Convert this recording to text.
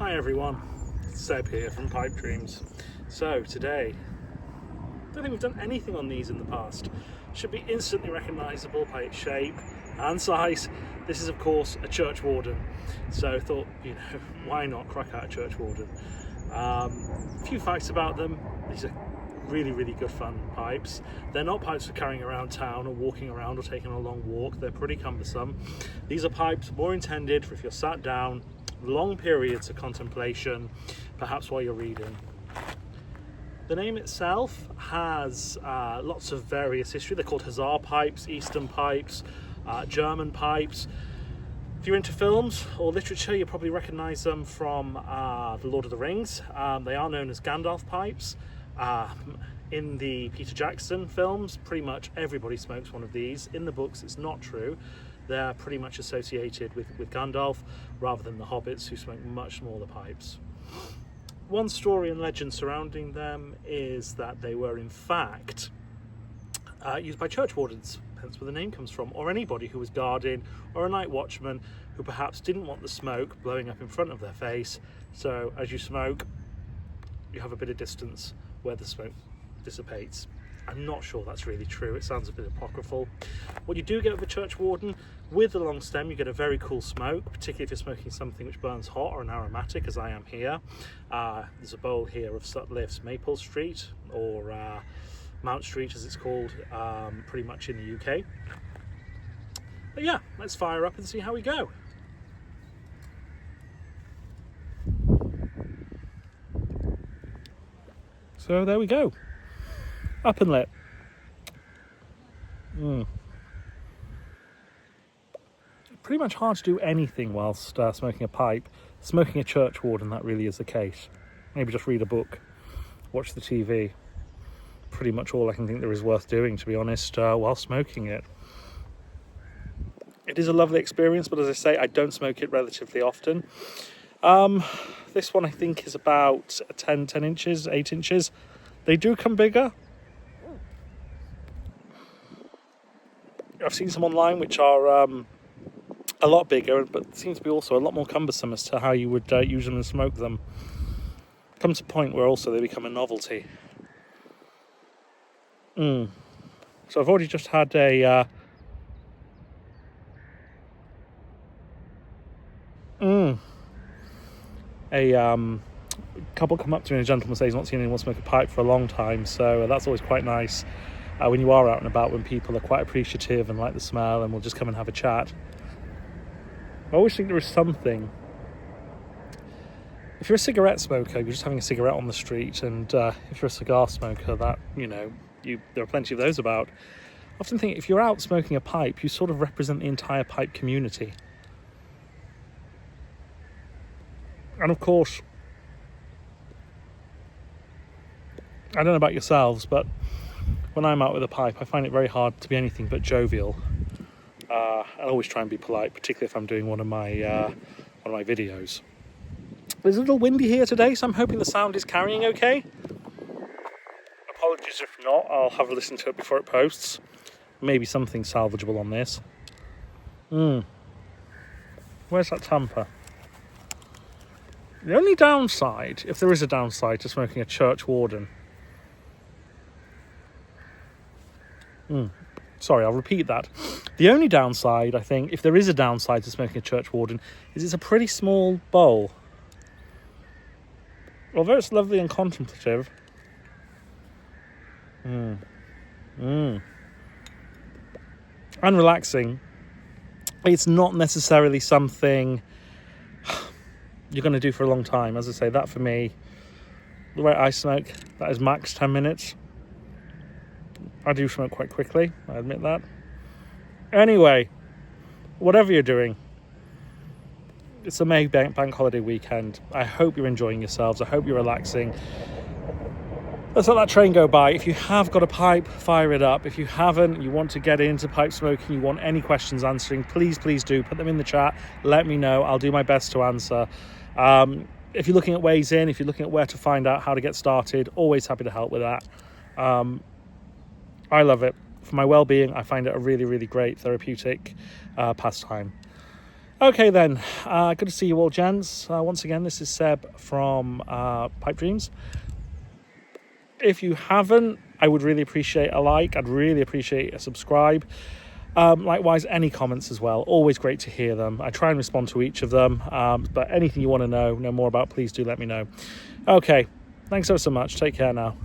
Hi everyone, Seb here from Pipe Dreams. So today, I don't think we've done anything on these in the past. Should be instantly recognisable by its shape and size. This is of course a churchwarden. So I thought, why not crack out a churchwarden? A few facts about them. These are really good fun pipes. They're not pipes for carrying around town or walking around or taking a long walk. They're pretty cumbersome. These are pipes more intended for if you're sat down, long periods of contemplation, perhaps while you're reading. The name itself has lots of various history. They're called Hussar pipes, Eastern pipes, German pipes. If you're into films or literature, you probably recognise them from The Lord of the Rings. They are known as Gandalf pipes. In the Peter Jackson films, pretty much everybody smokes one of these. In the books, it's not true. They're pretty much associated with Gandalf rather than the hobbits, who smoke much smaller pipes. One story and legend surrounding them is that they were in fact used by churchwardens, hence where the name comes from, or anybody who was guarding, or a night watchman who perhaps didn't want the smoke blowing up in front of their face. So as you smoke, you have a bit of distance where the smoke dissipates. I'm not sure that's really true. It sounds a bit apocryphal. What you do get with a churchwarden, with the long stem, you get a very cool smoke, particularly if you're smoking something which burns hot or an aromatic, as I am here. There's a bowl here of Sutliff's Maple Street, or Mount Street as it's called, pretty much in the UK. But yeah, let's fire up and see how we go. So there we go, up and lit. Pretty much hard to do anything whilst smoking a pipe. Smoking a churchwarden, that really is the case. Maybe just read a book, watch the TV. Pretty much all I can think there is worth doing, to be honest, while smoking it. It is a lovely experience, but as I say, I don't smoke it relatively often. This one I think is about 10 inches, 8 inches. They do come bigger. I've seen some online which are a lot bigger, but seems to be also a lot more cumbersome as to how you would use them and smoke them. Comes a point where also they become a novelty. So I've already just had a couple come up to me and a gentleman says he's not seen anyone smoke a pipe for a long time, so that's always quite nice when you are out and about, when people are quite appreciative and like the smell and will just come and have a chat. I always think there is something, if you're a cigarette smoker, you're just having a cigarette on the street, and if you're a cigar smoker, that there are plenty of those about. I often think if you're out smoking a pipe, you sort of represent the entire pipe community. And of course, I don't know about yourselves, but when I'm out with a pipe, I find it very hard to be anything but jovial. I always try and be polite, particularly if I'm doing one of my videos. It's a little windy here today, so I'm hoping the sound is carrying okay. Apologies if not, I'll have a listen to it before it posts. Maybe something salvageable on this. Where's that tamper? The only downside, if there is a downside to smoking a churchwarden... Sorry, I'll repeat that. The only downside, I think, if there is a downside to smoking a churchwarden, is it's a pretty small bowl. Although it's lovely and contemplative. And relaxing, it's not necessarily something you're going to do for a long time. As I say, that for me, the way I smoke, that is max 10 minutes. I do smoke quite quickly, I admit that. Anyway, whatever you're doing, it's a May bank holiday weekend. I hope you're enjoying yourselves. I hope you're relaxing. Let's let that train go by. If you have got a pipe, fire it up. If you haven't, you want to get into pipe smoking, you want any questions answering, please do. Put them in the chat. Let me know. I'll do my best to answer. If you're looking at ways in, if you're looking at where to find out how to get started, always happy to help with that. I love it. For my well-being, I find it a really great therapeutic pastime. Okay then, good to see you all, gents. Once again, this is Seb from Pipe Dreams. If you haven't, I would really appreciate a like. I'd really appreciate a subscribe. Likewise, any comments as well. Always great to hear them. I try and respond to each of them. But anything you want to know more about, please do let me know. Okay, thanks so much. Take care now.